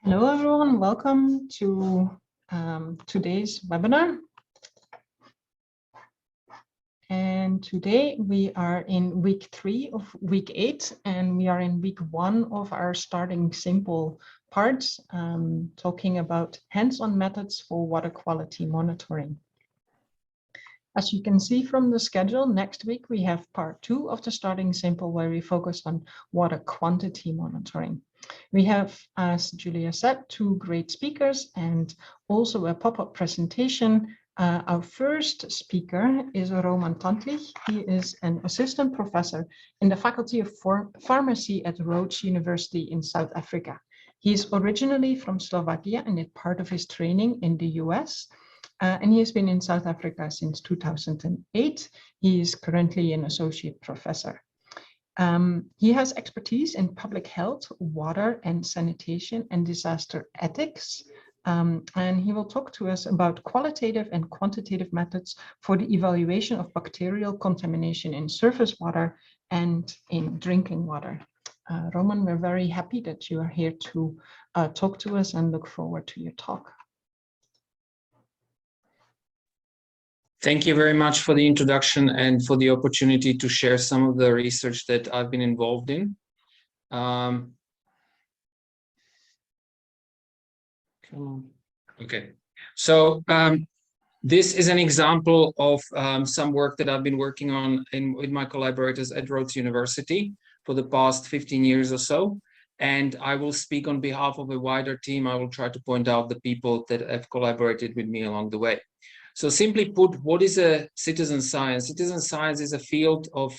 Hello everyone, welcome to today's webinar. And today we are in week 3 of week 8, and we are in week 1 of our starting simple parts, talking about hands-on methods for water quality monitoring. As you can see from the schedule, next week we have part 2 of the starting simple, where we focus on water quantity monitoring. We have, as Julia said, 2 great speakers and also a pop-up presentation. Our first speaker is Roman Tantlich. He is an assistant professor in the Faculty of Pharmacy at Rhodes University in South Africa. He is originally from Slovakia and did part of his training in the US. And he has been in South Africa since 2008. He is currently an associate professor. He has expertise in public health, water and sanitation, and disaster ethics. And he will talk to us about qualitative and quantitative methods for the evaluation of bacterial contamination in surface water and in drinking water. Roman, we're very happy that you are here to talk to us and look forward to your talk. Thank you very much for the introduction and for the opportunity to share some of the research that I've been involved in. Okay, so this is an example of some work that I've been working on with my collaborators at Rhodes University for the past 15 years or so. And I will speak on behalf of a wider team. I will try to point out the people that have collaborated with me along the way. So simply put, what is a citizen science? Citizen science is a field of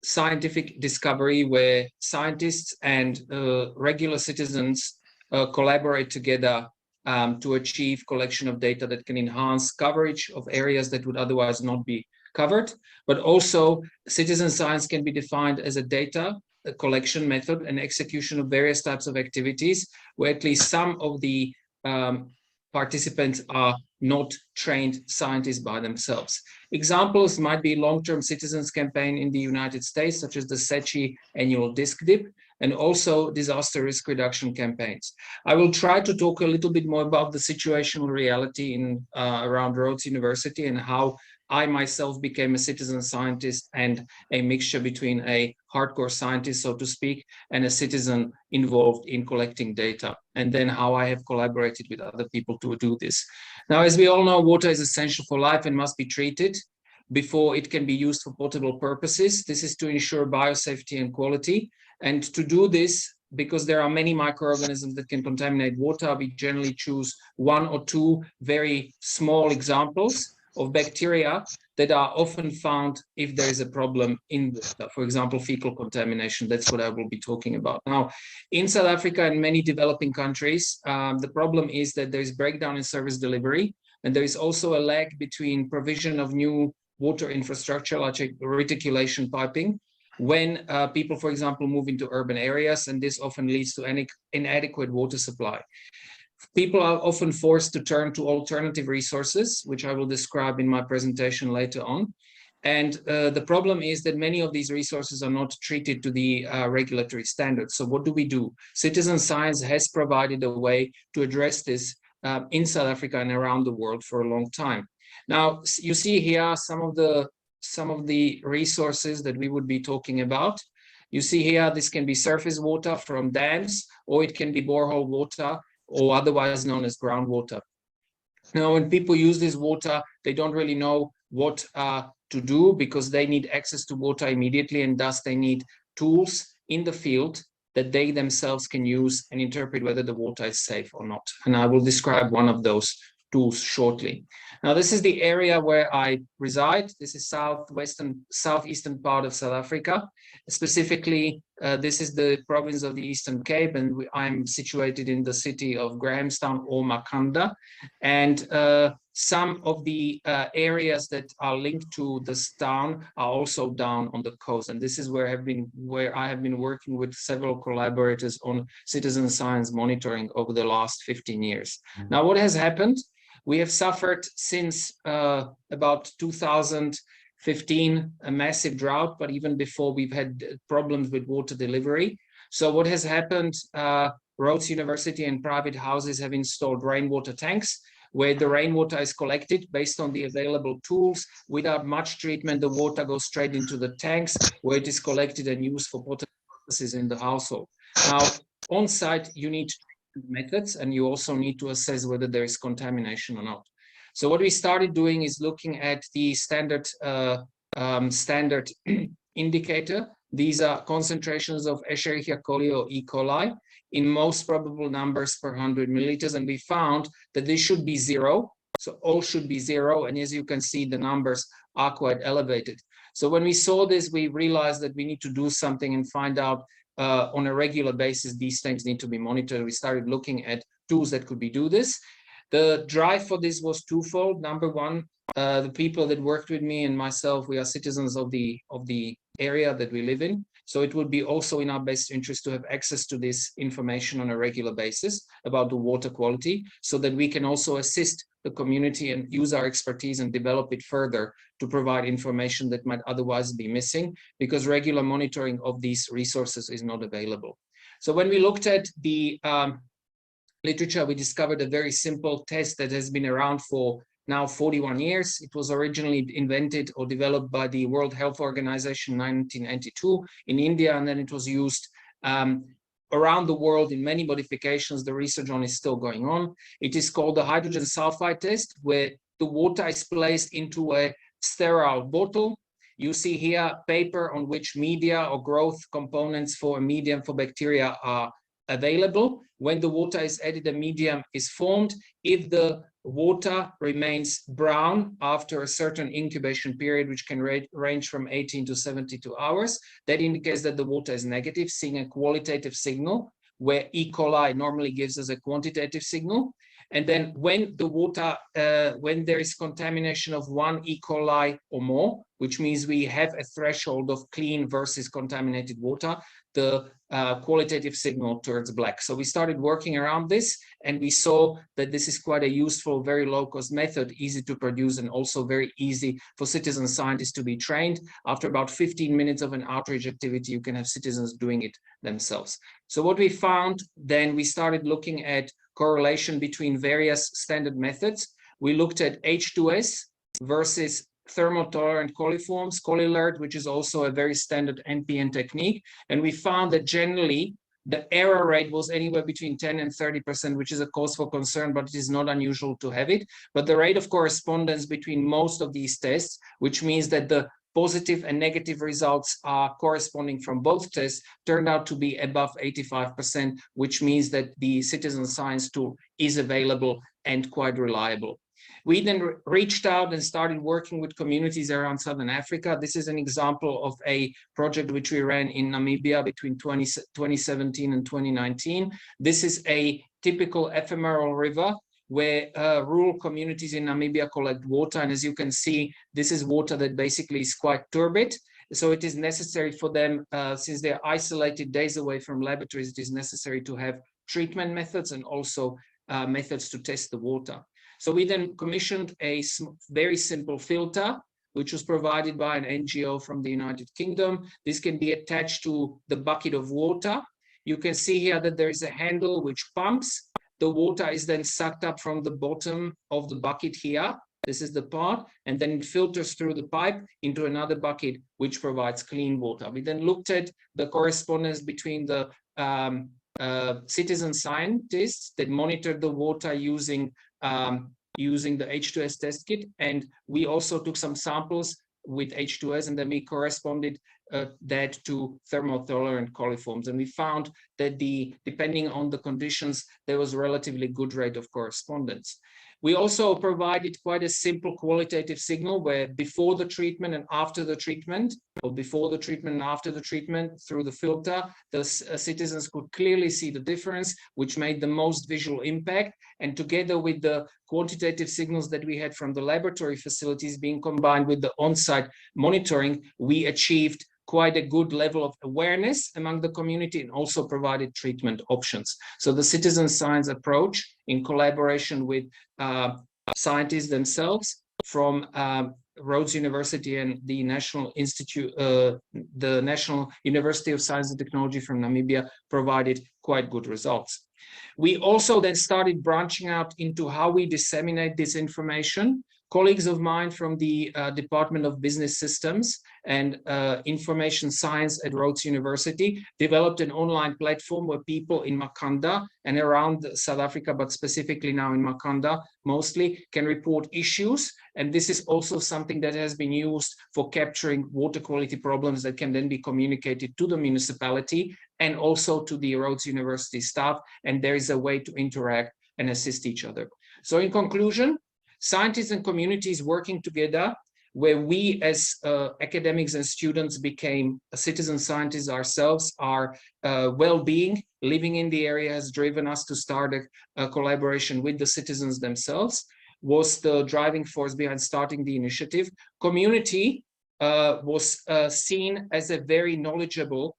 scientific discovery where scientists and regular citizens collaborate together to achieve collection of data that can enhance coverage of areas that would otherwise not be covered. But also, citizen science can be defined as a data collection method and execution of various types of activities where at least some of the participants are not trained scientists by themselves. Examples might be long-term citizens campaign in the United States, such as the SECI annual disc dip, and also disaster risk reduction campaigns. I will try to talk a little bit more about the situational reality in around Rhodes University and how I myself became a citizen scientist and a mixture between a hardcore scientist, so to speak, and a citizen involved in collecting data, and then how I have collaborated with other people to do this. Now, as we all know, water is essential for life and must be treated before it can be used for potable purposes. This is to ensure biosafety and quality. And to do this, because there are many microorganisms that can contaminate water, we generally choose 1 or 2 very small examples of bacteria that are often found if there is a problem in water. For example, fecal contamination. That's what I will be talking about. Now, in South Africa and many developing countries, the problem is that there is breakdown in service delivery, and there is also a lag between provision of new water infrastructure, like reticulation piping, when people, for example, move into urban areas, and this often leads to inadequate water supply. People are often forced to turn to alternative resources, which I will describe in my presentation later on. And the problem is that many of these resources are not treated to the regulatory standards. So what do? Citizen science has provided a way to address this in South Africa and around the world for a long time. Now, you see here some of the resources that we would be talking about. You see here, this can be surface water from dams, or it can be borehole water, or otherwise known as groundwater. Now, when people use this water, they don't really know what to do because they need access to water immediately, and thus they need tools in the field that they themselves can use and interpret whether the water is safe or not. And I will describe one of those tools shortly. Now, this is the area where I reside. This is southeastern part of South Africa. Specifically, this is the province of the Eastern Cape, and I'm situated in the city of Grahamstown or Makanda. And some of the areas that are linked to this town are also down on the coast. And this is where I have been working with several collaborators on citizen science monitoring over the last 15 years. Now, what has happened? We have suffered since about 2015 a massive drought, but even before, we've had problems with water delivery. So what has happened, Rhodes University and private houses have installed rainwater tanks where the rainwater is collected based on the available tools. Without much treatment, the water goes straight into the tanks where it is collected and used for potable purposes in the household. Now, on site, you need methods, and you also need to assess whether there is contamination or not. So what we started doing is looking at the standard indicator. These are concentrations of Escherichia coli or E. coli in most probable numbers per 100 milliliters, and we found that this should be 0. So all should be 0, and as you can see, the numbers are quite elevated. So when we saw this, we realized that we need to do something and find out on a regular basis, these things need to be monitored. We started looking at tools that could do this. The drive for this was twofold. Number one, the people that worked with me and myself, we are citizens of the area that we live in. So it would be also in our best interest to have access to this information on a regular basis about the water quality, so that we can also assist the community and use our expertise and develop it further to provide information that might otherwise be missing, because regular monitoring of these resources is not available. So when we looked at the literature, we discovered a very simple test that has been around for now 41 years. It was originally invented or developed by the World Health Organization in 1992 in India, and then it was used around the world in many modifications. The research on is still going on. It is called the hydrogen sulfide test, where the water is placed into a sterile bottle. You see here paper on which media or growth components for a medium for bacteria are available. When the water is added, a medium is formed. If the water remains brown after a certain incubation period, which can range from 18 to 72 hours, that indicates that the water is negative, seeing a qualitative signal, where E. coli normally gives us a quantitative signal. And then when the water, when there is contamination of 1 E. coli or more, which means we have a threshold of clean versus contaminated water, the qualitative signal turns black. So we started working around this, and we saw that this is quite a useful, very low-cost method, easy to produce, and also very easy for citizen scientists to be trained. After about 15 minutes of an outreach activity, you can have citizens doing it themselves. So what we found, then we started looking at correlation between various standard methods. We looked at H2S versus thermotolerant coliforms, ColiAlert, which is also a very standard NPN technique. And we found that generally the error rate was anywhere between 10 and 30%, which is a cause for concern, but it is not unusual to have it. But the rate of correspondence between most of these tests, which means that the positive and negative results are corresponding from both tests, turned out to be above 85%, which means that the citizen science tool is available and quite reliable. We then reached out and started working with communities around Southern Africa. This is an example of a project which we ran in Namibia between 2017 and 2019. This is a typical ephemeral river where rural communities in Namibia collect water. And as you can see, this is water that basically is quite turbid. So it is necessary for them, since they're isolated days away from laboratories, it is necessary to have treatment methods and also methods to test the water. So we then commissioned a very simple filter, which was provided by an NGO from the United Kingdom. This can be attached to the bucket of water. You can see here that there is a handle which pumps. The water is then sucked up from the bottom of the bucket here. This is the part, and then it filters through the pipe into another bucket, which provides clean water. We then looked at the correspondence between the citizen scientists that monitored the water using the H2S test kit, and we also took some samples with H2S, and then we corresponded that to thermotolerant coliforms, and we found that depending on the conditions, there was a relatively good rate of correspondence. We also provided quite a simple qualitative signal where before the treatment and after the treatment, or before the treatment and after the treatment through the filter, the citizens could clearly see the difference, which made the most visual impact. And together with the quantitative signals that we had from the laboratory facilities being combined with the on-site monitoring, we achieved quite a good level of awareness among the community and also provided treatment options. So the citizen science approach in collaboration with scientists themselves from Rhodes University and the National Institute, the National University of Science and Technology from Namibia provided quite good results. We also then started branching out into how we disseminate this information. Colleagues of mine from the Department of Business Systems and Information Science at Rhodes University developed an online platform where people in Makanda and around South Africa, but specifically now in Makanda, mostly can report issues. And this is also something that has been used for capturing water quality problems that can then be communicated to the municipality and also to the Rhodes University staff. And there is a way to interact and assist each other. So in conclusion, scientists and communities working together, where we as academics and students became citizen scientists ourselves, our well-being, living in the area has driven us to start a collaboration with the citizens themselves, was the driving force behind starting the initiative. Community was seen as a very knowledgeable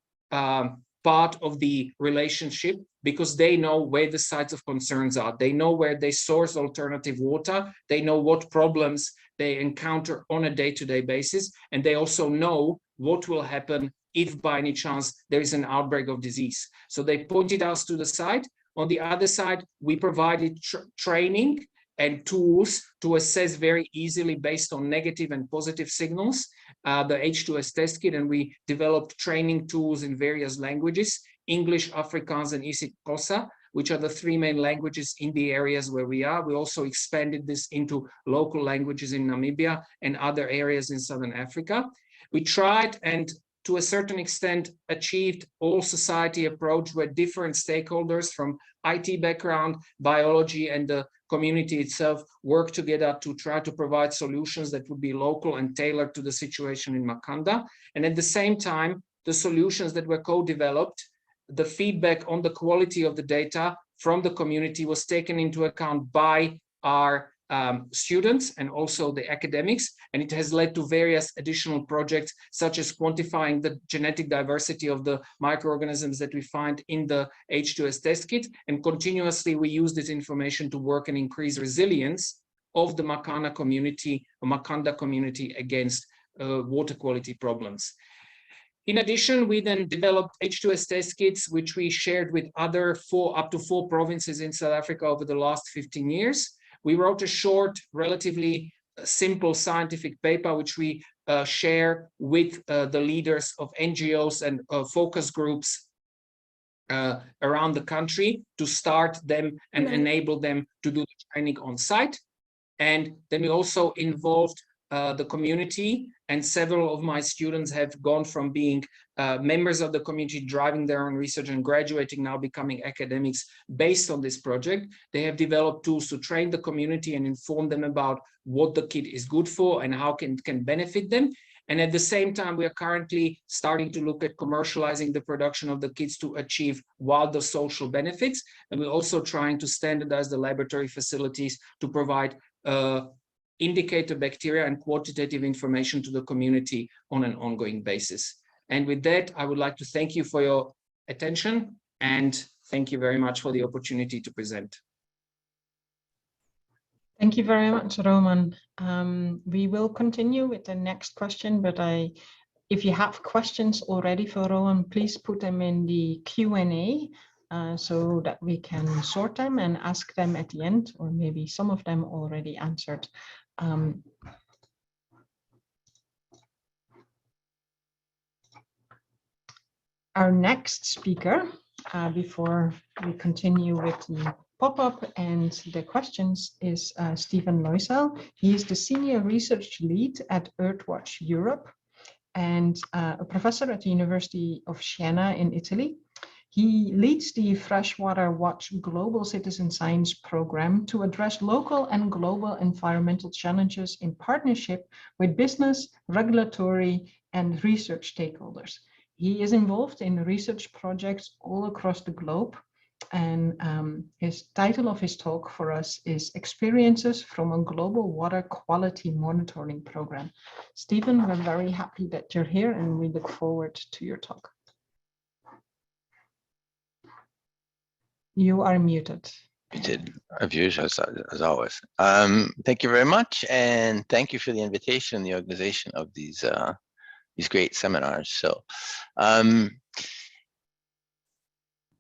part of the relationship, because they know where the sites of concerns are. They know where they source alternative water. They know what problems they encounter on a day-to-day basis. And they also know what will happen if by any chance there is an outbreak of disease. So they pointed us to the site. On the other side, we provided training and tools to assess very easily based on negative and positive signals, the H2S test kit, and we developed training tools in various languages, English, Afrikaans, and isiXhosa, which are the three main languages in the areas where we are. We also expanded this into local languages in Namibia and other areas in Southern Africa. We tried and to a certain extent achieved all society approach where different stakeholders from IT background, biology, and the community itself work together to try to provide solutions that would be local and tailored to the situation in Makanda. And at the same time, the solutions that were co-developed, the feedback on the quality of the data from the community was taken into account by our students and also the academics, and it has led to various additional projects, such as quantifying the genetic diversity of the microorganisms that we find in the H2S test kit, and continuously we use this information to work and increase resilience of the Makanda community against water quality problems. In addition, we then developed H2S test kits, which we shared with other up to four provinces in South Africa over the last 15 years. We wrote a short, relatively simple scientific paper, which we share with the leaders of NGOs and focus groups around the country to start them and enable them to do the training on site. And then we also involved the community, and several of my students have gone from being members of the community, driving their own research and graduating, now becoming academics based on this project. They have developed tools to train the community and inform them about what the kit is good for and how it can benefit them. And at the same time, we are currently starting to look at commercializing the production of the kits to achieve wider social benefits. And we're also trying to standardize the laboratory facilities to provide indicator bacteria and quantitative information to the community on an ongoing basis. And with that, I would like to thank you for your attention, and thank you very much for the opportunity to present. Thank you very much, Roman. We will continue with the next question, but if you have questions already for Roman, please put them in the Q&A so that we can sort them and ask them at the end, or maybe some of them already answered. Our next speaker, before we continue with the pop-up and the questions, is Stephen Loisel. He is the Senior Research Lead at Earthwatch Europe and a professor at the University of Siena in Italy. He leads the Freshwater Watch Global Citizen Science Program to address local and global environmental challenges in partnership with business, regulatory, and research stakeholders. He is involved in research projects all across the globe, and his title of his talk for us is Experiences from a Global Water Quality Monitoring Program. Stephen, we're very happy that you're here, and we look forward to your talk. You are muted. You did, of usual, as always. Thank you very much, and thank you for the invitation and the organization of these great seminars. So, so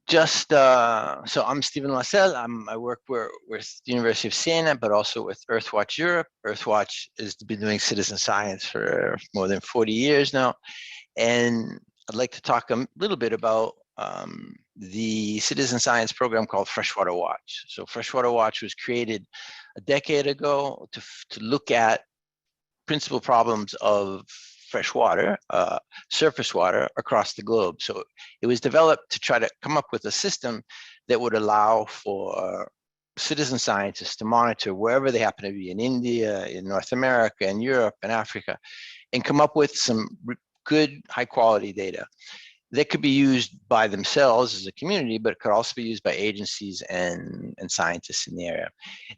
I'm Stephen Lassell. I work with the University of Siena, but also with Earthwatch Europe. Earthwatch has been doing citizen science for more than 40 years now, and I'd like to talk a little bit about the citizen science program called Freshwater Watch. So Freshwater Watch was created a decade ago to look at principal problems of fresh water, surface water across the globe. So it was developed to try to come up with a system that would allow for citizen scientists to monitor wherever they happen to be, in India, in North America, in Europe, and Africa, and come up with some good, high quality data that could be used by themselves as a community, but it could also be used by agencies and scientists in the area.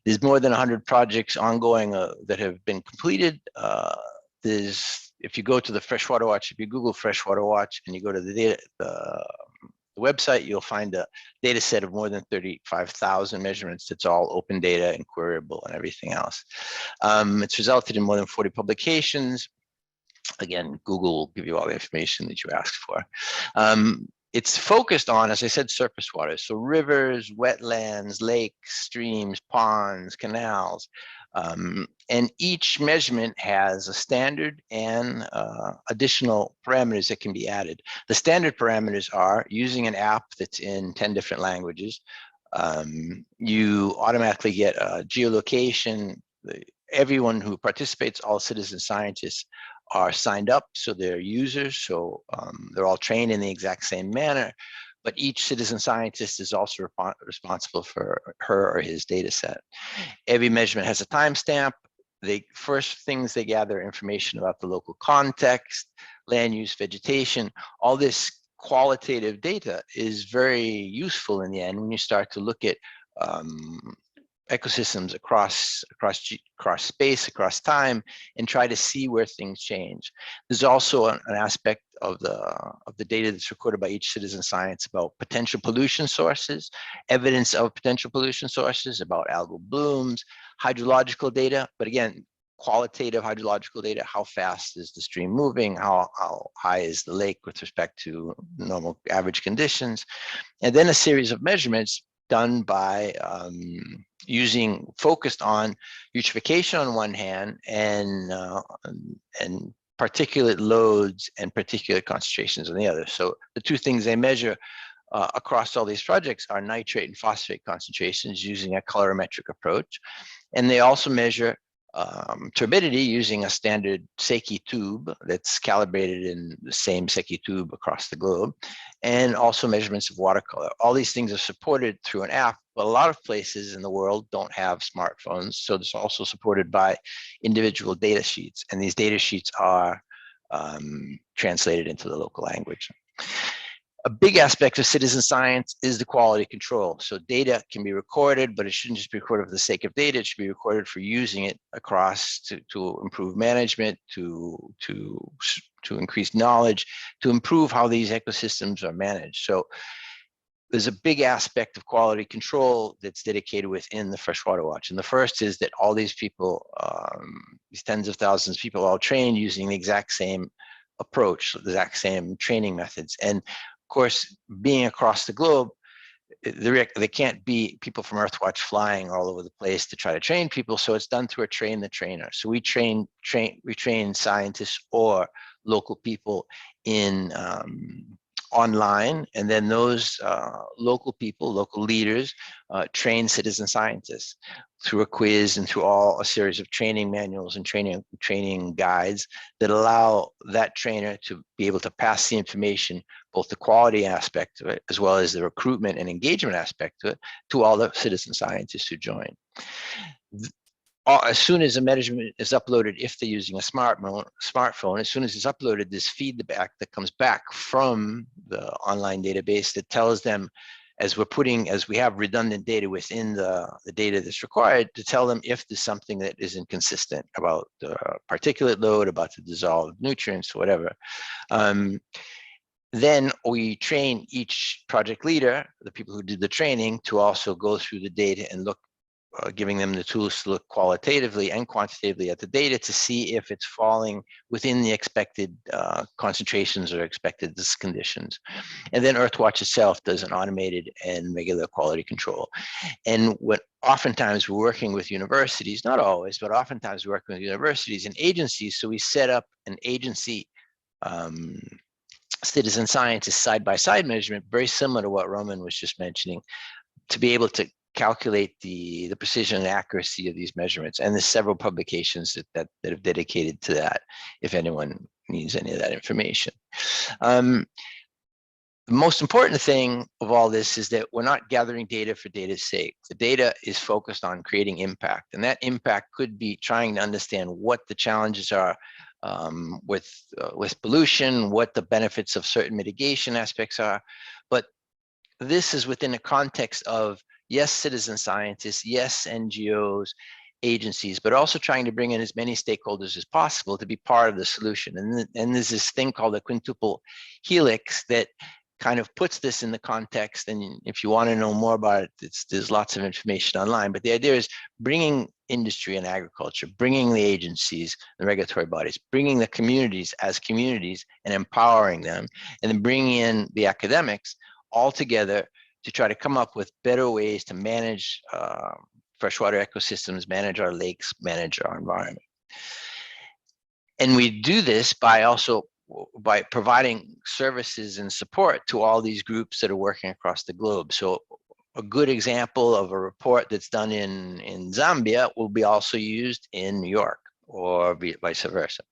There's more than 100 projects ongoing that have been completed. If you go to the Freshwater Watch, if you Google Freshwater Watch and you go to the website, you'll find a data set of more than 35,000 measurements. It's all open data and queryable and everything else. It's resulted in more than 40 publications. Again, Google will give you all the information that you asked for. It's focused on, as I said, surface water. So rivers, wetlands, lakes, streams, ponds, canals. And each measurement has a standard and additional parameters that can be added. The standard parameters are using an app that's in 10 different languages. You automatically get a geolocation. Everyone who participates, all citizen scientists, are signed up, so they're users, so they're all trained in the exact same manner, but each citizen scientist is also responsible for her or his data set. Every measurement has a timestamp. First things they gather information about the local context, land use, vegetation. All this qualitative data is very useful in the end when you start to look at ecosystems across space, across time, and try to see where things change. There's also an aspect of the data that's recorded by each citizen science about potential pollution sources, evidence of potential pollution sources, about algal blooms, hydrological data, but again, qualitative hydrological data. How fast is the stream moving? How high is the lake with respect to normal average conditions? And then a series of measurements done by focused on eutrophication on one hand and particulate loads and particulate concentrations on the other. So the two things they measure across all these projects are nitrate and phosphate concentrations using a colorimetric approach. And they also measure turbidity using a standard Secchi tube that's calibrated in the same Secchi tube across the globe, and also measurements of watercolor. All these things are supported through an app, but a lot of places in the world don't have smartphones, so it's also supported by individual data sheets, and these data sheets are translated into the local language. A big aspect of citizen science is the quality control. So data can be recorded, but it shouldn't just be recorded for the sake of data. It should be recorded for using it across to improve management, to increase knowledge, to improve how these ecosystems are managed. So there's a big aspect of quality control that's dedicated within the Freshwater Watch. And the first is that all these people, these tens of thousands of people, all trained using the exact same approach, the exact same training methods. And of course, being across the globe, there can't be people from Earthwatch flying all over the place to try to train people. So it's done through a train the trainer. So we train scientists or local people in online, and then those local people, local leaders, train citizen scientists through a quiz and through a series of training manuals and training guides that allow that trainer to be able to pass the information, both the quality aspect of it, as well as the recruitment and engagement aspect of it, to all the citizen scientists who join. As soon as a measurement is uploaded, if they're using a smartphone, as soon as it's uploaded, there's feedback that comes back from the online database that tells them, as we have redundant data within the data that's required, to tell them if there's something that isn't consistent about the particulate load, about the dissolved nutrients, whatever. Then we train each project leader, the people who did the training, to also go through the data and look, giving them the tools to look qualitatively and quantitatively at the data to see if it's falling within the expected concentrations or expected conditions. And then Earthwatch itself does an automated and regular quality control. And what oftentimes we're working with universities, not always, but oftentimes we're working with universities and agencies. So we set up an agency citizen scientist side-by-side measurement, very similar to what Roman was just mentioning, to be able to calculate the precision and accuracy of these measurements. And there's several publications that have dedicated to that, if anyone needs any of that information. The most important thing of all this is that we're not gathering data for data's sake. The data is focused on creating impact, and that impact could be trying to understand what the challenges are with pollution, what the benefits of certain mitigation aspects are. But this is within a context of, yes, citizen scientists, yes, NGOs, agencies, but also trying to bring in as many stakeholders as possible to be part of the solution. And there's this thing called the quintuple helix that kind of puts this in the context. And if you want to know more about it, there's lots of information online. But the idea is bringing industry and agriculture, bringing the agencies, the regulatory bodies, bringing the communities as communities and empowering them, and then bringing in the academics all together to try to come up with better ways to manage freshwater ecosystems, manage our lakes, manage our environment. And we do this by providing services and support to all these groups that are working across the globe. So a good example of a report that's done in Zambia will be also used in New York, or vice versa.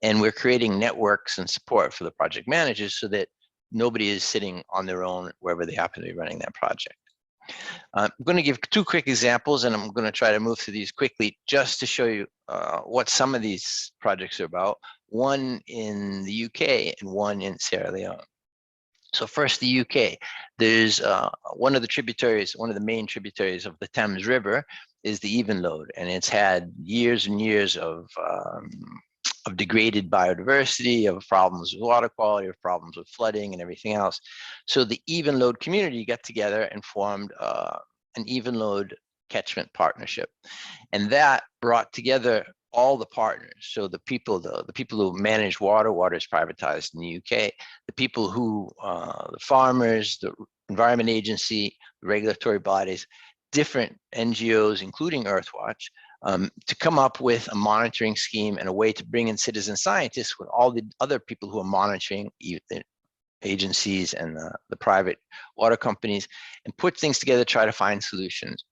And we're creating networks and support for the project managers so that nobody is sitting on their own wherever they happen to be running that project. I'm going to give two quick examples, and I'm going to try to move through these quickly just to show you what some of these projects are about. One in the UK and one in Sierra Leone. So first, the UK. There's one of the main tributaries of the Thames River is the Evenlode, and it's had years and years of degraded biodiversity, of problems with water quality, of problems with flooding and everything else. So the Evenlode community got together and formed an Evenlode catchment partnership. And that brought together all the partners. So the people who manage water is privatized in the UK. The people who, the farmers, the Environment Agency, the regulatory bodies, different NGOs, including Earthwatch, to come up with a monitoring scheme and a way to bring in citizen scientists with all the other people who are monitoring, the agencies and the private water companies, and put things together, try to find solutions.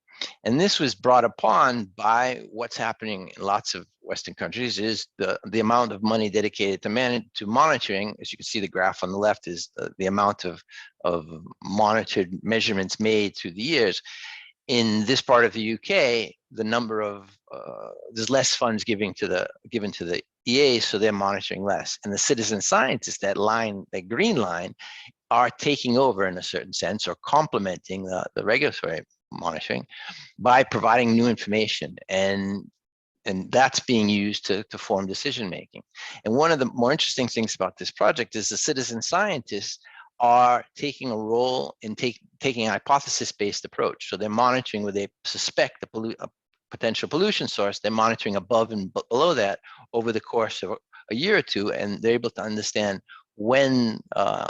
And this was brought upon by what's happening in lots of Western countries is the amount of money dedicated to monitoring. As you can see, the graph on the left is the amount of monitored measurements made through the years. In this part of the UK, the number of there's less funds given to the EA, so they're monitoring less. And the citizen scientists, that green line, are taking over in a certain sense, or complementing the regulatory monitoring by providing new information, and that's being used to form decision making. And one of the more interesting things about this project is the citizen scientists are taking a role in taking a hypothesis-based approach. So they're monitoring where they suspect a potential pollution source. They're monitoring above and below that over the course of a year or two, and they're able to understand when,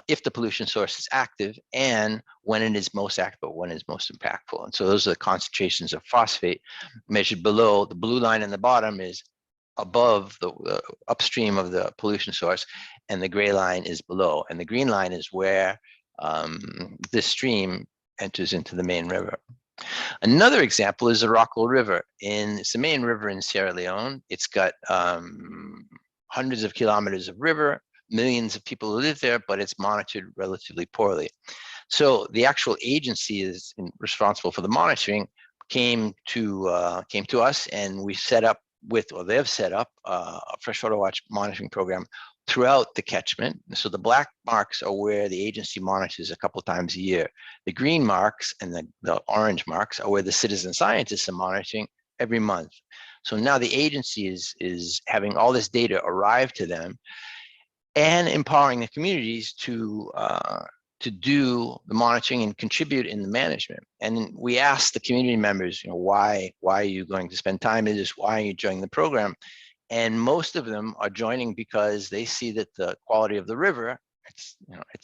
if the pollution source is active, and when it is most active, or when it's most impactful. And so those are the concentrations of phosphate measured below. The blue line in the bottom is above the upstream of the pollution source, and the gray line is below. And the green line is where this stream enters into the main river. Another example is the Rockall River. It's the main river in Sierra Leone. It's got hundreds of kilometers of river, millions of people who live there, but it's monitored relatively poorly. So the actual agency is responsible for the monitoring came to us, and we set up they've set up a freshwater watch monitoring program throughout the catchment. So the black marks are where the agency monitors a couple times a year. The green marks and the orange marks are where the citizen scientists are monitoring every month. So now the agency is having all this data arrive to them, and empowering the communities to do the monitoring and contribute in the management. And we asked the community members, why are you going to spend time in this? Why are you joining the program? And most of them are joining because they see that the quality of the river,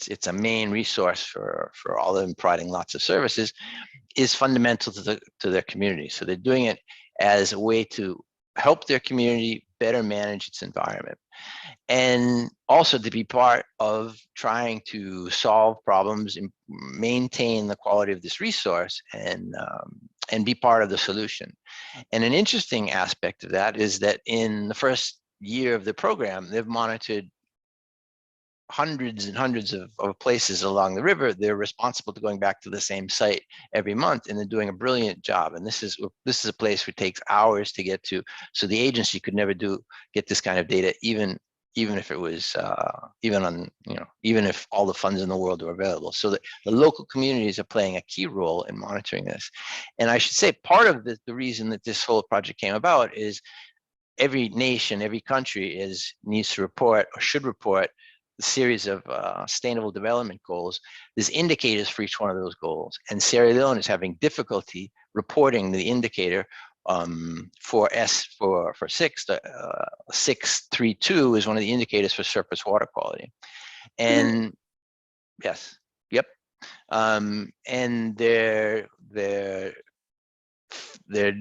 it's a main resource for all of them, providing lots of services, is fundamental to their community. So they're doing it as a way to help their community better manage its environment, and also to be part of trying to solve problems and maintain the quality of this resource, and be part of the solution. And an interesting aspect of that is that in the first year of the program, they've monitored hundreds and hundreds of places along the river. They're responsible to going back to the same site every month, and they're doing a brilliant job. And this is a place where it takes hours to get to. So the agency could never get this kind of data, even if it was even if all the funds in the world were available. So the local communities are playing a key role in monitoring this. And I should say, part of the reason that this whole project came about is every nation, every country needs to report, or should report, a series of sustainable development goals. There's indicators for each one of those goals, and Sierra Leone is having difficulty reporting the indicator for 632 is one of the indicators for surface water quality. And yes, yep, and they're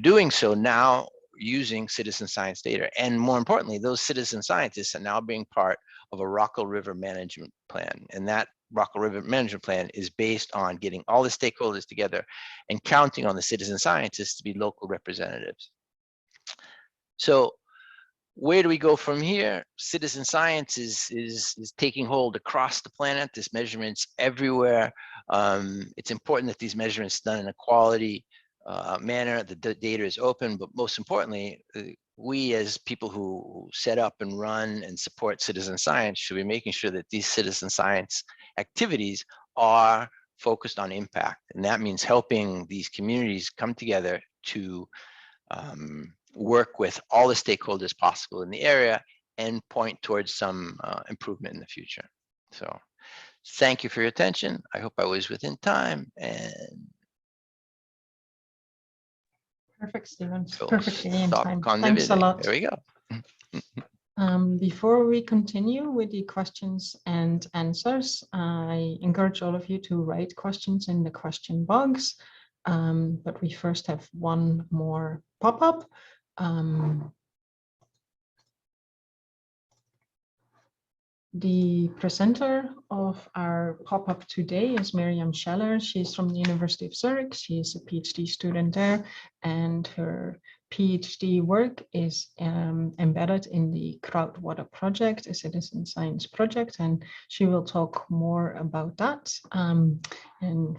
doing so now using citizen science data. And more importantly, those citizen scientists are now being part of a Rockall River management plan. And that Rockall River management plan is based on getting all the stakeholders together and counting on the citizen scientists to be local representatives. So where do we go from here? Citizen science is taking hold across the planet. There's measurements everywhere. It's important that these measurements done in a quality manner, the data is open, but most importantly, we as people who set up and run and support citizen science should be making sure that these citizen science activities are focused on impact. And that means helping these communities come together to work with all the stakeholders possible in the area and point towards some improvement in the future. So thank you for your attention. I hope I was within time, and Perfect, Stephen. so Perfectly in time. Convened. Thanks a lot. There we go. Before we continue with the questions and answers, I encourage all of you to write questions in the question box. But we first have one more pop-up. The presenter of our pop-up today is Miriam Scheller. She's from the University of Zurich. She is a PhD student there, and her PhD work is embedded in the Groundwater project, a citizen science project, and she will talk more about that. And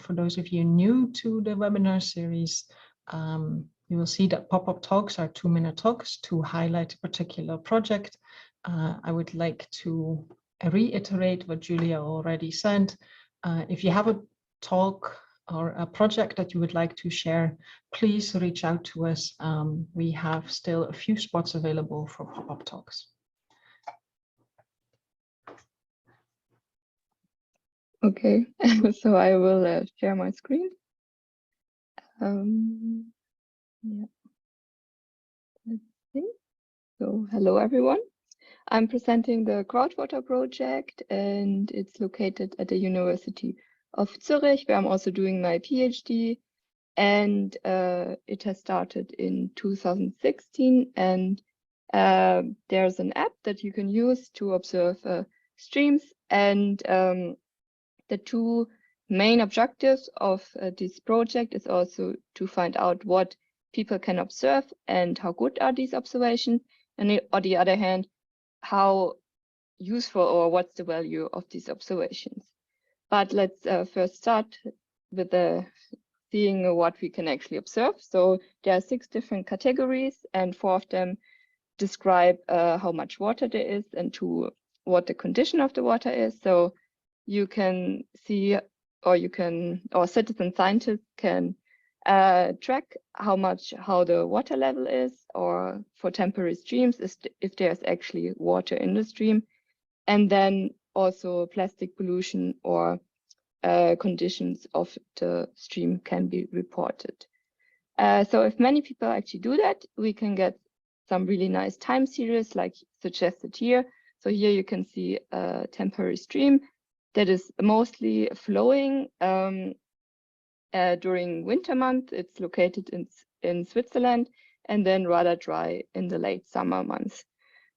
for those of you new to the webinar series, you will see that pop-up talks are 2-minute talks to highlight a particular project. I would like to reiterate what Julia already said. If you have a talk or a project that you would like to share, please reach out to us. We have still a few spots available for pop-up talks. Okay, so I will share my screen. Yeah. Let's see. So hello, everyone. I'm presenting the Groundwater project, and it's located at the University of Zurich, where I'm also doing my PhD. And it has started in 2016, and there's an app that you can use to observe streams. And the two main objectives of this project is also to find out what people can observe and how good are these observations, and on the other hand, how useful or what's the value of these observations. But let's first start with seeing what we can actually observe. So there are 6 different categories, and 4 of them describe how much water there is and what the condition of the water is. So you can see, or citizen scientists can track how the water level is, or for temporary streams, if there's actually water in the stream. and then also plastic pollution or conditions of the stream can be reported. So if many people actually do that, we can get some really nice time series like suggested here. So here you can see a temporary stream that is mostly flowing during winter month. It's located in Switzerland, and then rather dry in the late summer months.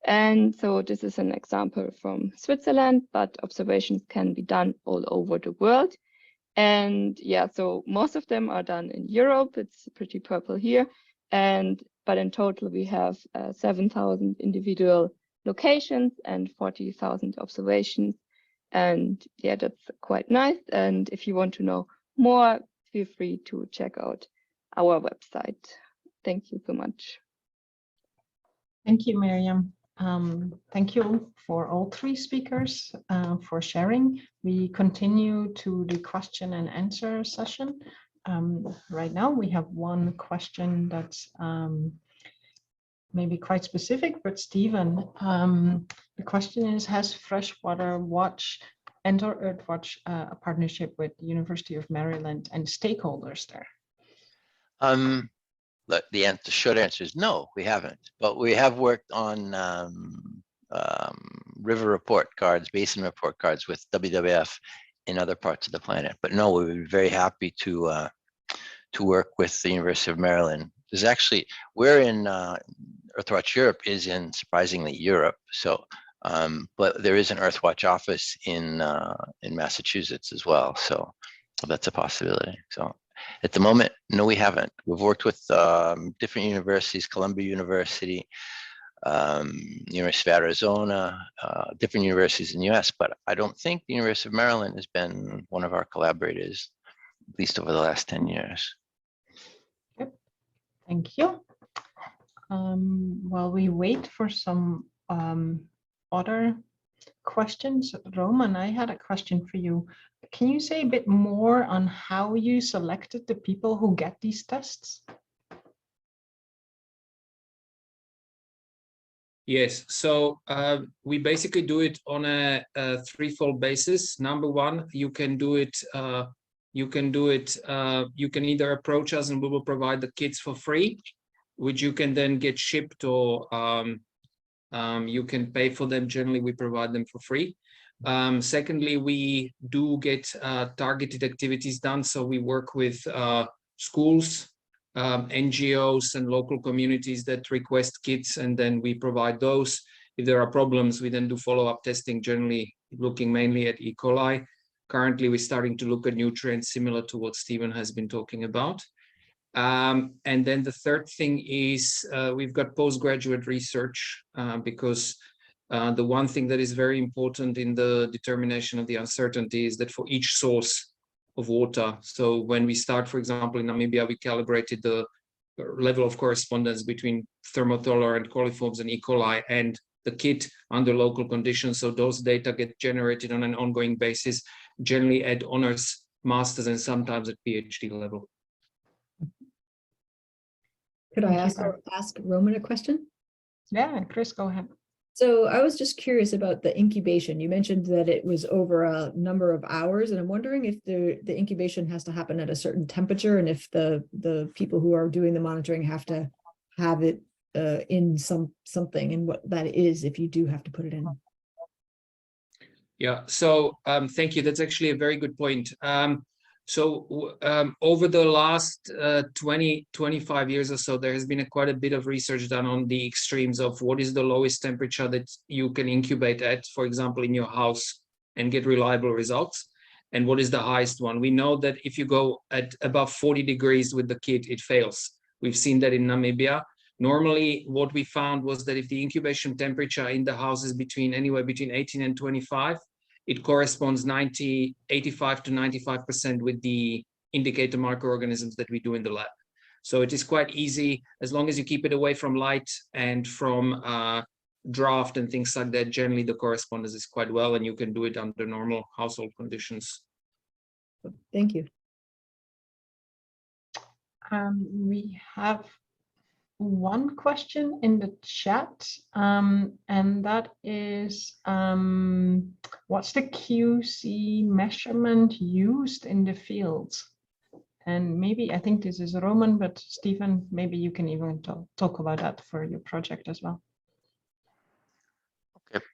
And so this is an example from Switzerland, but observations can be done all over the world. And yeah, so most of them are done in Europe. It's pretty purple here. But in total, we have 7,000 individual locations and 40,000 observations. And yeah, that's quite nice. And if you want to know more, feel free to check out our website. Thank you so much. Thank you, Miriam. Thank you for all three speakers for sharing. We continue to the question and answer session. Right now we have one question that's maybe quite specific, but Stephen, the question is, has Freshwater Watch and or Earthwatch a partnership with the University of Maryland and stakeholders there? The short answer is no, we haven't. But we have worked on river report cards, basin report cards with WWF in other parts of the planet. But no, we would be very happy to work with the University of Maryland. There's actually, we're in Earthwatch Europe is in surprisingly Europe. So, but there is an Earthwatch office in Massachusetts as well. So that's a possibility. So at the moment, no, we haven't. We've worked with different universities, Columbia University, University of Arizona, different universities in the US, but I don't think the University of Maryland has been one of our collaborators, at least over the last 10 years. Yep. Thank you. While we wait for some other questions, Roman, I had a question for you. Can you say a bit more on how you selected the people who get these tests? Yes, so we basically do it on a threefold basis. Number one, you can do it. You can either approach us and we will provide the kits for free, which you can then get shipped, or you can pay for them. Generally, we provide them for free. Secondly, we do get targeted activities done. So we work with schools, NGOs and local communities that request kits, and then we provide those. If there are problems, we then do follow-up testing, generally looking mainly at E. coli. Currently, we're starting to look at nutrients similar to what Stephen has been talking about. And then the third thing is we've got postgraduate research because the one thing that is very important in the determination of the uncertainty is that for each source of water, so when we start, for example, in Namibia, we calibrated the level of correspondence between thermotolerant coliforms and E. coli and the kit under local conditions. So those data get generated on an ongoing basis, generally at honors, masters, and sometimes at PhD level. Could I ask Roman a question? Yeah, Chris, go ahead. So I was just curious about the incubation. You mentioned that it was over a number of hours, and I'm wondering if the incubation has to happen at a certain temperature, and if the people who are doing the monitoring have to have it in something, and what that is if you do have to put it in. Yeah, so thank you. That's actually a very good point. So over the last 25 years or so, there has been quite a bit of research done on the extremes of what is the lowest temperature that you can incubate at, for example, in your house and get reliable results, and what is the highest one. We know that if you go at above 40 degrees with the kit, it fails. We've seen that in Namibia. Normally, what we found was that if the incubation temperature in the house is anywhere between 18 and 25, it corresponds 85 to 95% with the indicator microorganisms that we do in the lab. So it is quite easy, as long as you keep it away from light and from draft and things like that. Generally, the correspondence is quite well, and you can do it under normal household conditions. Thank you. We have one question in the chat, and that is, what's the QC measurement used in the field? And maybe, I think this is Roman, but Stephen, maybe you can even talk about that for your project as well. Okay.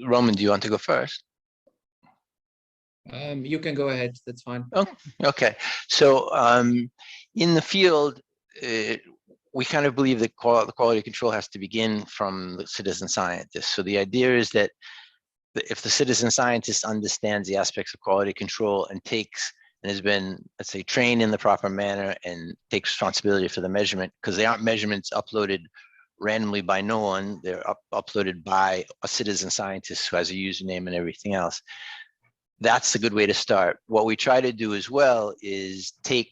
Roman, do you want to go first? You can go ahead, that's fine. Oh, okay. So in the field, we kind of believe that the quality control has to begin from the citizen scientist. So the idea is that if the citizen scientist understands the aspects of quality control and has been, let's say, trained in the proper manner and takes responsibility for the measurement, because they aren't measurements uploaded randomly by no one, they're uploaded by a citizen scientist who has a username and everything else. That's a good way to start. What we try to do as well is take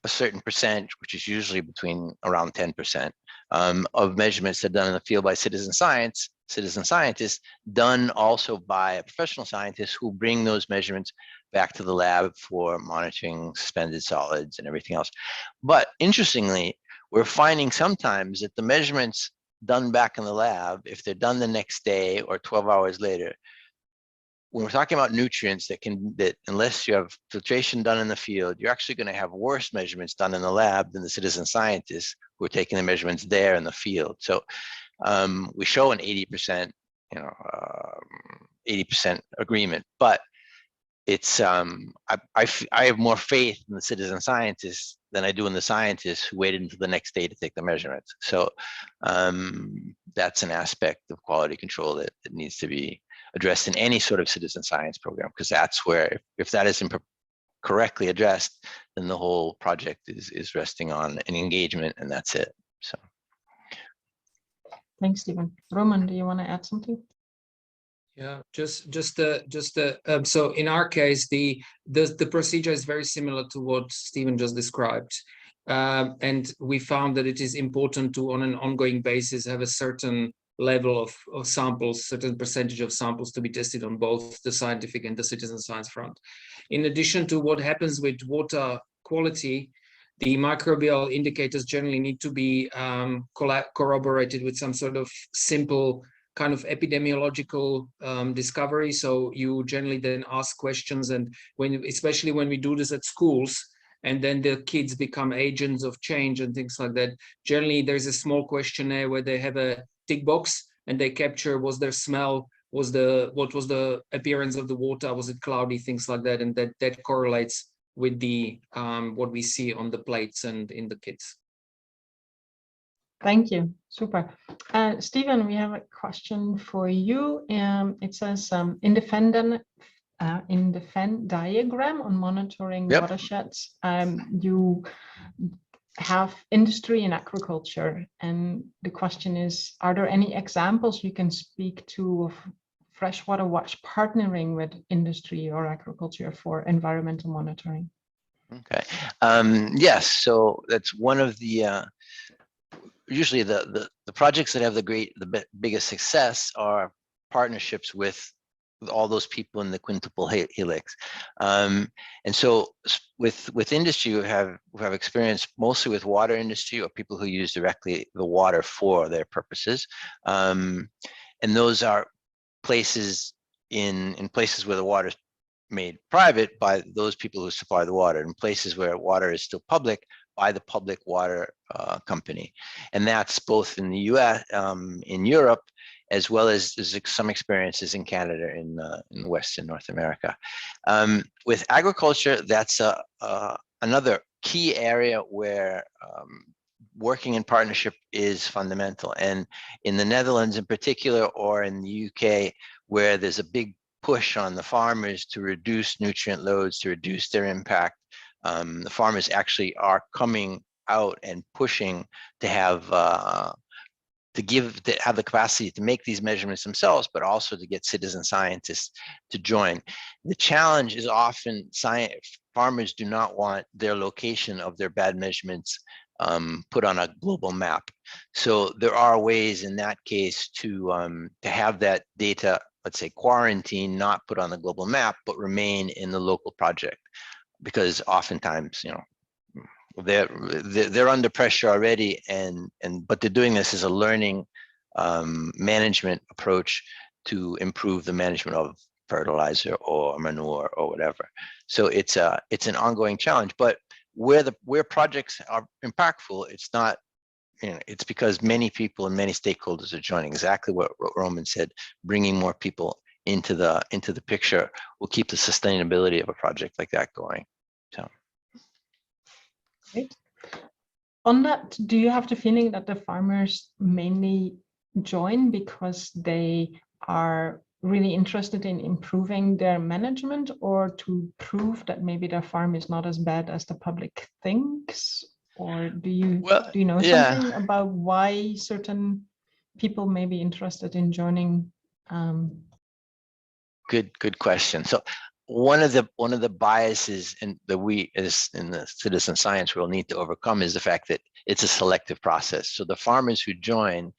a certain percent, which is usually between around 10%, of measurements that are done in the field by citizen scientists, done also by a professional scientist who bring those measurements back to the lab for monitoring suspended solids and everything else. But interestingly, we're finding sometimes that the measurements done back in the lab, if they're done the next day or 12 hours later, when we're talking about nutrients that unless you have filtration done in the field, you're actually going to have worse measurements done in the lab than the citizen scientists who are taking the measurements there in the field. So we show an 80%, 80% agreement, but it's I have more faith in the citizen scientists than I do in the scientists who waited until the next day to take the measurements. So that's an aspect of quality control that needs to be addressed in any sort of citizen science program, because that's where, if that isn't correctly addressed, then the whole project is resting on an engagement, and that's it. So thanks, Stephen. Roman, do you want to add something? Yeah, so in our case, the procedure is very similar to what Stephen just described. And we found that it is important to, on an ongoing basis, have a certain level of samples, certain percentage of samples to be tested on both the scientific and the citizen science front. In addition to what happens with water quality, the microbial indicators generally need to be corroborated with some sort of simple kind of epidemiological discovery. So you generally then ask questions, and especially when we do this at schools, and then the kids become agents of change and things like that, generally there's a small questionnaire where they have a tick box and they capture, was there smell, what was the appearance of the water, was it cloudy, things like that, and that correlates with the what we see on the plates and in the kits. Thank you. Super. Stephen, we have a question for you. It says in the Venn diagram on monitoring watersheds, you have industry and agriculture. And the question is, are there any examples you can speak to of Freshwater Watch partnering with industry or agriculture for environmental monitoring? Okay. Yes. So that's one of the usually the projects that have the biggest success are partnerships with all those people in the quintuple helix. And so with industry, we have experience mostly with water industry, or people who use directly the water for their purposes. And those are places in places where the water is made private by those people who supply the water, and places where water is still public by the public water company. And that's both in the US, in Europe, as well as some experiences in Canada, in Western North America. With agriculture, that's another key area where working in partnership is fundamental. And in the Netherlands in particular, or in the UK, where there's a big push on the farmers to reduce nutrient loads, to reduce their impact, the farmers actually are coming out and pushing to have the capacity to make these measurements themselves, but also to get citizen scientists to join. The challenge is often farmers do not want their location of their bad measurements put on a global map. So there are ways in that case to have that data, let's say, quarantine, not put on the global map, but remain in the local project. Because oftentimes, they're under pressure already, but they're doing this as a learning management approach to improve the management of fertilizer or manure or whatever. So it's an ongoing challenge. But where projects are impactful, it's not, it's because many people and many stakeholders are joining. Exactly what Roman said, bringing more people into the picture will keep the sustainability of a project like that going. So. Great. On that, do you have the feeling that the farmers mainly join because they are really interested in improving their management, or to prove that maybe their farm is not as bad as the public thinks? Or do you know something about why certain people may be interested in joining? Good question. So one of the biases that we as in the citizen science world need to overcome is the fact that it's a selective process. So the farmers who join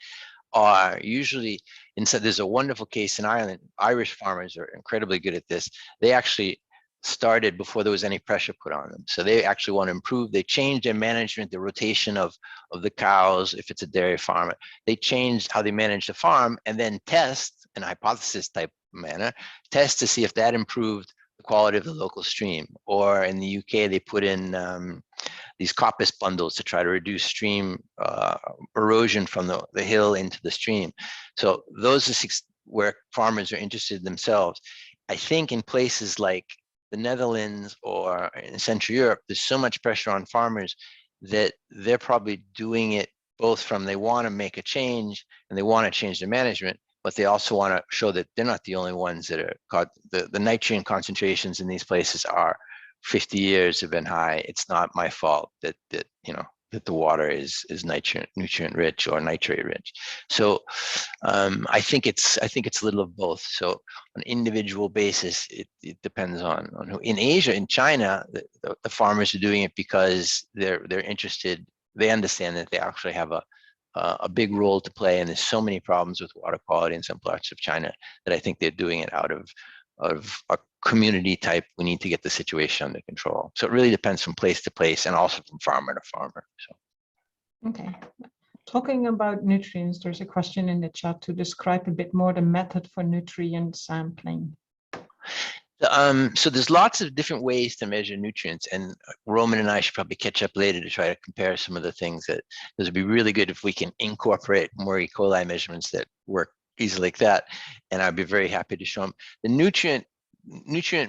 are usually, instead, there's a wonderful case in Ireland. Irish farmers are incredibly good at this. They actually started before there was any pressure put on them. So they actually want to improve. They change their management, the rotation of the cows, if it's a dairy farm. They changed how they manage the farm, and then test in a hypothesis type manner, test to see if that improved the quality of the local stream. Or in the UK, they put in these coppice bundles to try to reduce stream erosion from the hill into the stream. So those are where farmers are interested themselves. I think in places like the Netherlands or in Central Europe, there's so much pressure on farmers that they're probably doing it both from they want to make a change and they want to change their management, but they also want to show that they're not the only ones that are caught. The nitrogen concentrations in these places are 50 years have been high. It's not my fault that the water is nutrient rich or nitrate rich. So I think it's a little of both. So on an individual basis, it depends on who. In Asia, in China, the farmers are doing it because they're interested. They understand that they actually have a big role to play, and there's so many problems with water quality in some parts of China that I think they're doing it out of a community type. We need to get the situation under control. So it really depends from place to place and also from farmer to farmer. So. Okay. Talking about nutrients, there's a question in the chat to describe a bit more the method for nutrient sampling. So there's lots of different ways to measure nutrients, and Roman and I should probably catch up later to try to compare some of the things that this would be really good if we can incorporate more E. coli measurements that work easily like that, and I'd be very happy to show them. The nutrient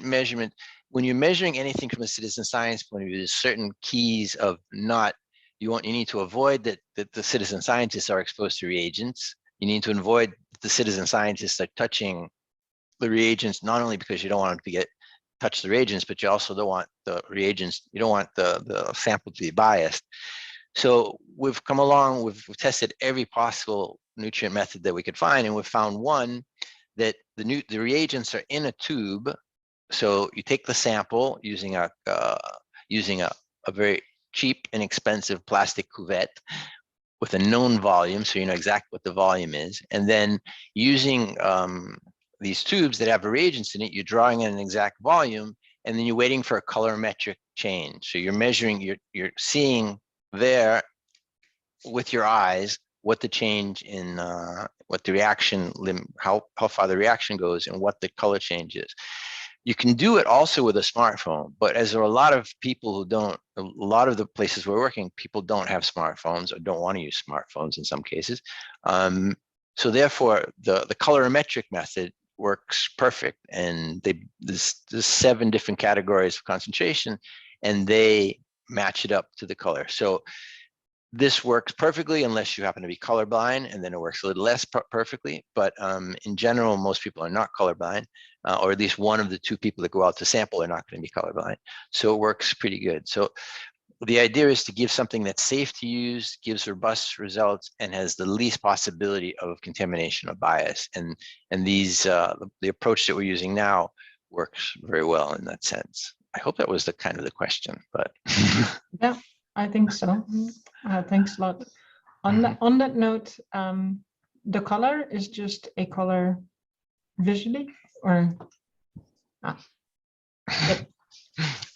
measurement, when you're measuring anything from a citizen science point of view, there's certain keys of you need to avoid that the citizen scientists are exposed to reagents. You need to avoid the citizen scientists are touching the reagents, not only because you don't want them to touch the reagents, but you also don't want the reagents, you don't want the sample to be biased. So we've come along, we've tested every possible nutrient method that we could find, and we've found one that the reagents are in a tube. So you take the sample using a very cheap and expensive plastic cuvette with a known volume, so you know exactly what the volume is, and then using these tubes that have reagents in it, you're drawing in an exact volume, and then you're waiting for a colorimetric change. So you're measuring, you're seeing there with your eyes what the change in what the reaction, how far the reaction goes and what the color change is. You can do it also with a smartphone, but as there are a lot of people who don't, a lot of the places we're working, people don't have smartphones or don't want to use smartphones in some cases. So therefore, the colorimetric method works perfect, and there's 7 different categories of concentration, and they match it up to the color. So this works perfectly unless you happen to be colorblind, and then it works a little less perfectly. But in general, most people are not colorblind, or at least one of the 2 people that go out to sample are not going to be colorblind. So it works pretty good. So the idea is to give something that's safe to use, gives robust results, and has the least possibility of contamination or bias. And these the approach that we're using now works very well in that sense. I hope that was the kind of the question, but yeah, I think so. Thanks a lot. On that note, the color is just a color visually, or a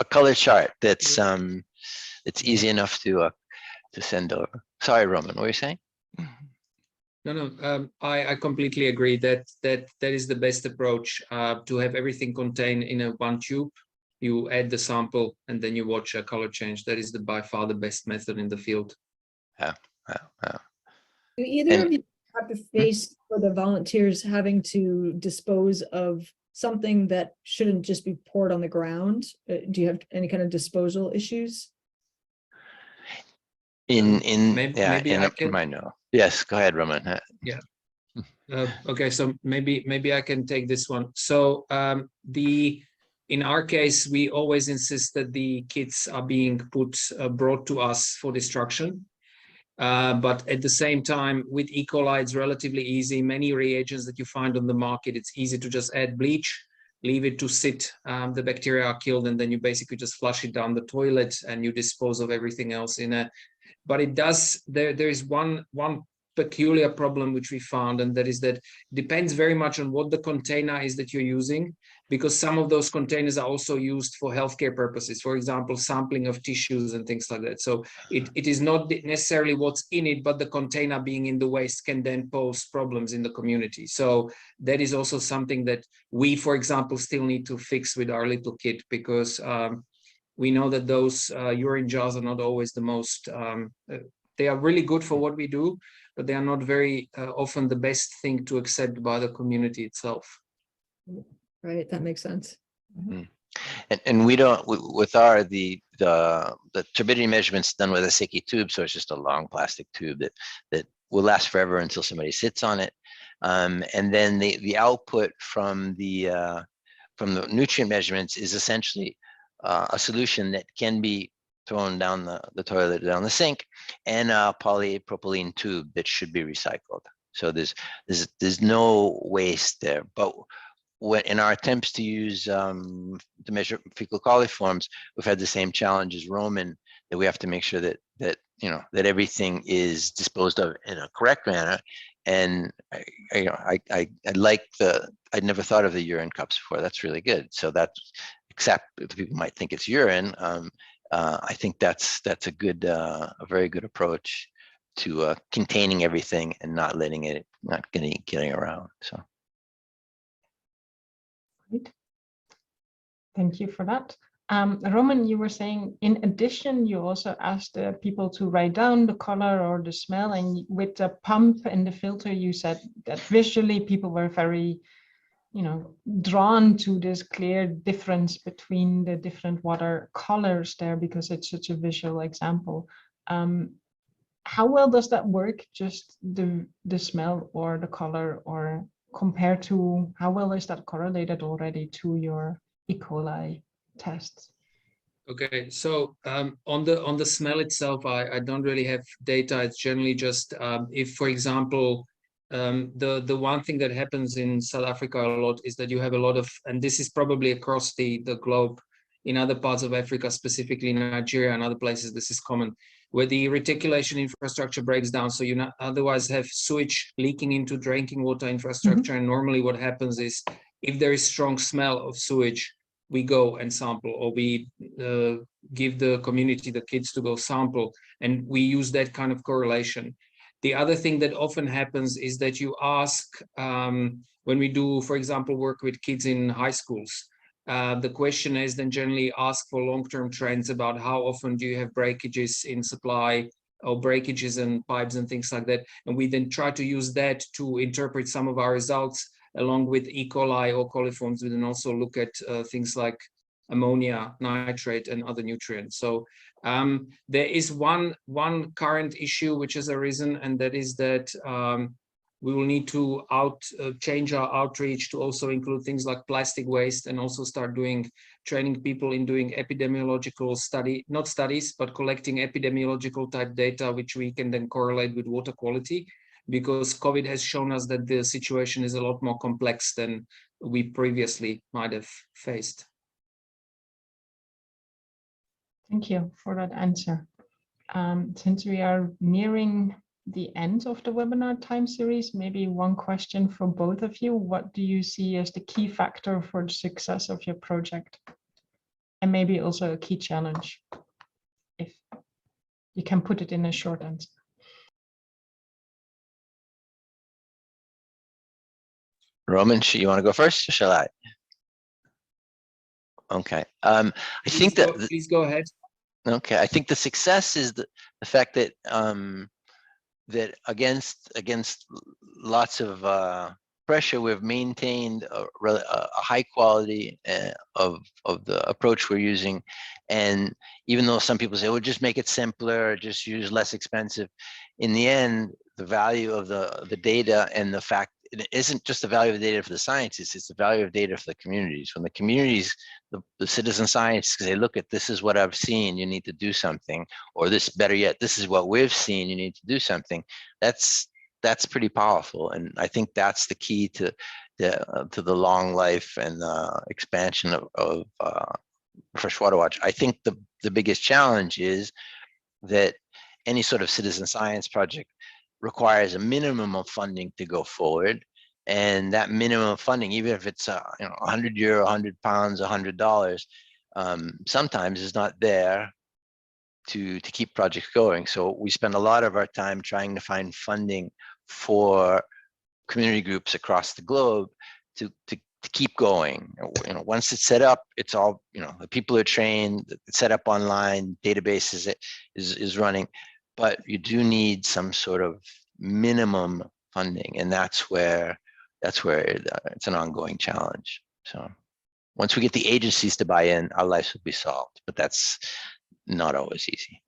color chart that's it's easy enough to send over. Sorry, Roman, what were you saying? No, I completely agree that is the best approach, to have everything contained in a one tube. You add the sample and then you watch a color change. That is by far the best method in the field. Yeah. Do either of you have to face for the volunteers having to dispose of something that shouldn't just be poured on the ground? Do you have any kind of disposal issues? Maybe I can. I know. Yes, go ahead, Roman. Yeah. Okay, so maybe I can take this one. So in our case, we always insist that the kits are being brought to us for destruction. But at the same time, with E. coli, it's relatively easy. Many reagents that you find on the market, it's easy to just add bleach, leave it to sit. The bacteria are killed, and then you basically just flush it down the toilet and you dispose of everything else in a. But it does. There is one peculiar problem which we found, and that is that depends very much on what the container is that you're using, because some of those containers are also used for healthcare purposes, for example, sampling of tissues and things like that. So it is not necessarily what's in it, but the container being in the waste can then pose problems in the community. So that is also something that we, for example, still need to fix with our little kit, because we know that those urine jars are not always the most, they are really good for what we do, but they are not very often the best thing to accept by the community itself. Right, that makes sense. And we don't, with our, the turbidity measurements done with a sticky tube, so it's just a long plastic tube that will last forever until somebody sits on it. And then the output from the nutrient measurements is essentially a solution that can be thrown down the toilet, down the sink, and a polypropylene tube that should be recycled. So there's no waste there. But in our attempts to use to measure fecal coliforms, we've had the same challenge as Roman, that we have to make sure that that everything is disposed of in a correct manner. And I like I'd never thought of the urine cups before. That's really good. So that's, except if people might think it's urine, I think that's a very good approach to containing everything and not letting it, not getting around. So. Great. Thank you for that. Roman, you were saying, in addition, you also asked people to write down the color or the smell, and with the pump and the filter, you said that visually people were very, drawn to this clear difference between the different water colors there, because it's such a visual example. How well does that work, just the smell or the color, or compared to how well is that correlated already to your E. coli tests? Okay, so on the smell itself, I don't really have data. It's generally just if, for example, the one thing that happens in South Africa a lot is that you have a lot of, and this is probably across the globe, in other parts of Africa, specifically Nigeria and other places, this is common, where the reticulation infrastructure breaks down. So you otherwise have sewage leaking into drinking water infrastructure. And normally what happens is, if there is strong smell of sewage, we go and sample, or we give the community, the kids, to go sample, and we use that kind of correlation. The other thing that often happens is that you ask, when we do, for example, work with kids in high schools, the question is then generally ask for long-term trends about how often do you have breakages in supply, or breakages in pipes and things like that. And we then try to use that to interpret some of our results, along with E. coli or coliforms. We then also look at things like ammonia, nitrate, and other nutrients. So there is one current issue which has arisen, and that is that we will need to change our outreach to also include things like plastic waste, and also start training people in doing epidemiological not studies, but collecting epidemiological type data, which we can then correlate with water quality, because COVID has shown us that the situation is a lot more complex than we previously might have faced. Thank you for that answer. Since we are nearing the end of the webinar time series, maybe one question for both of you. What do you see as the key factor for the success of your project? And maybe also a key challenge, if you can put it in a short answer. Roman, you want to go first, or shall I? Okay. I think that Please go ahead. Okay, I think the success is the fact that that against lots of pressure, we've maintained a high quality of the approach we're using. And even though some people say, "Well, just make it simpler, just use less expensive," in the end, the value of the data and the fact it isn't just the value of the data for the scientists, it's the value of data for the communities. When the communities, the citizen scientists, say, "Look at this is what I've seen, you need to do something," or this, better yet, "This is what we've seen, you need to do something," that's pretty powerful. And I think that's the key to the long life and expansion of Freshwater Watch. I think the biggest challenge is that any sort of citizen science project requires a minimum of funding to go forward, and that minimum of funding, even if it's €100, £100, $100, sometimes is not there to keep projects going. So we spend a lot of our time trying to find funding for community groups across the globe to keep going. Once it's set up, it's all, the people are trained, it's set up online, databases is running, but you do need some sort of minimum funding, and that's where it's an ongoing challenge. So once we get the agencies to buy in, our lives will be solved, but that's not always easy.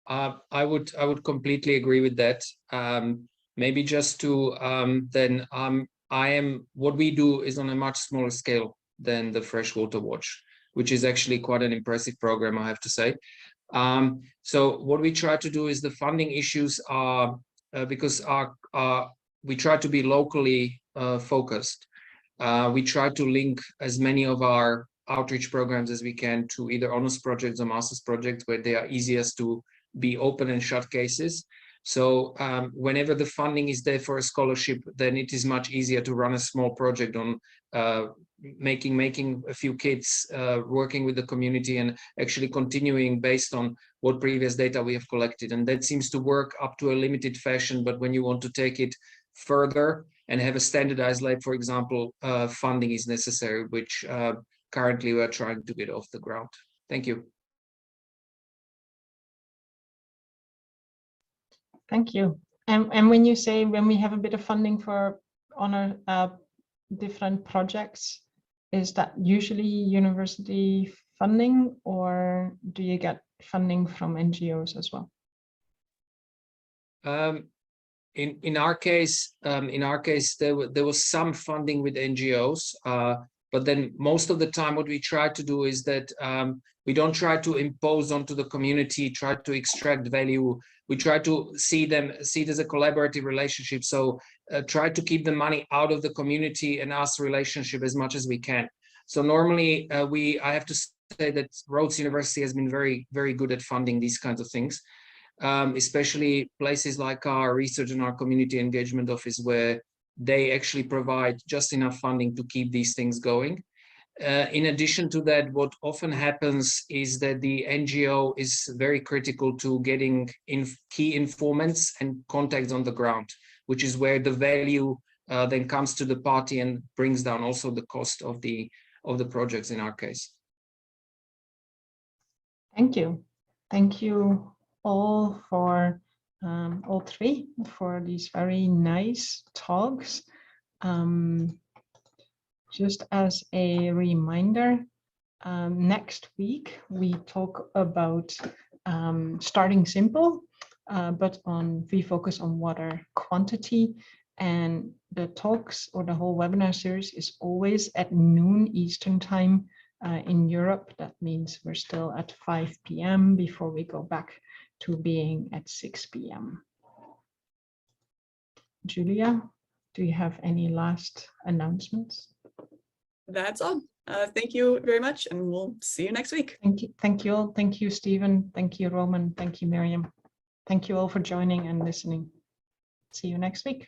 I would completely agree with that. Maybe just to what we do is on a much smaller scale than the Freshwater Watch, which is actually quite an impressive program, I have to say. So what we try to do is the funding issues are because we try to be locally focused. We try to link as many of our outreach programs as we can to either honors projects or master's projects where they are easiest to be open and shut cases. So whenever the funding is there for a scholarship, then it is much easier to run a small project on making a few kits, working with the community and actually continuing based on what previous data we have collected. And that seems to work up to a limited fashion, but when you want to take it further and have a standardized lab, for example, funding is necessary, which currently we're trying to get off the ground. Thank you. Thank you. And when you say when we have a bit of funding for honor different projects, is that usually university funding, or do you get funding from NGOs as well? In our case, there was some funding with NGOs, but then most of the time what we try to do is that we don't try to impose onto the community, try to extract value. We try to see it as a collaborative relationship. So try to keep the money out of the community and us relationship as much as we can. So normally I have to say that Rhodes University has been very, very good at funding these kinds of things. Especially places like our research and our community engagement office, where they actually provide just enough funding to keep these things going. In addition to that, what often happens is that the NGO is very critical to getting key informants and contacts on the ground, which is where the value then comes to the party and brings down also the cost of the projects in our case. Thank you. Thank you all for all three for these very nice talks. Just as a reminder, next week we talk about starting simple, but we focus on water quantity, and the talks or the whole webinar series is always at noon Eastern time in Europe. That means we're still at 5 p.m. before we go back to being at 6 p.m. Julia, do you have any last announcements? That's all. Thank you very much, and we'll see you next week. Thank you all. Thank you, Stephen. Thank you, Roman. Thank you, Miriam. Thank you all for joining and listening. See you next week.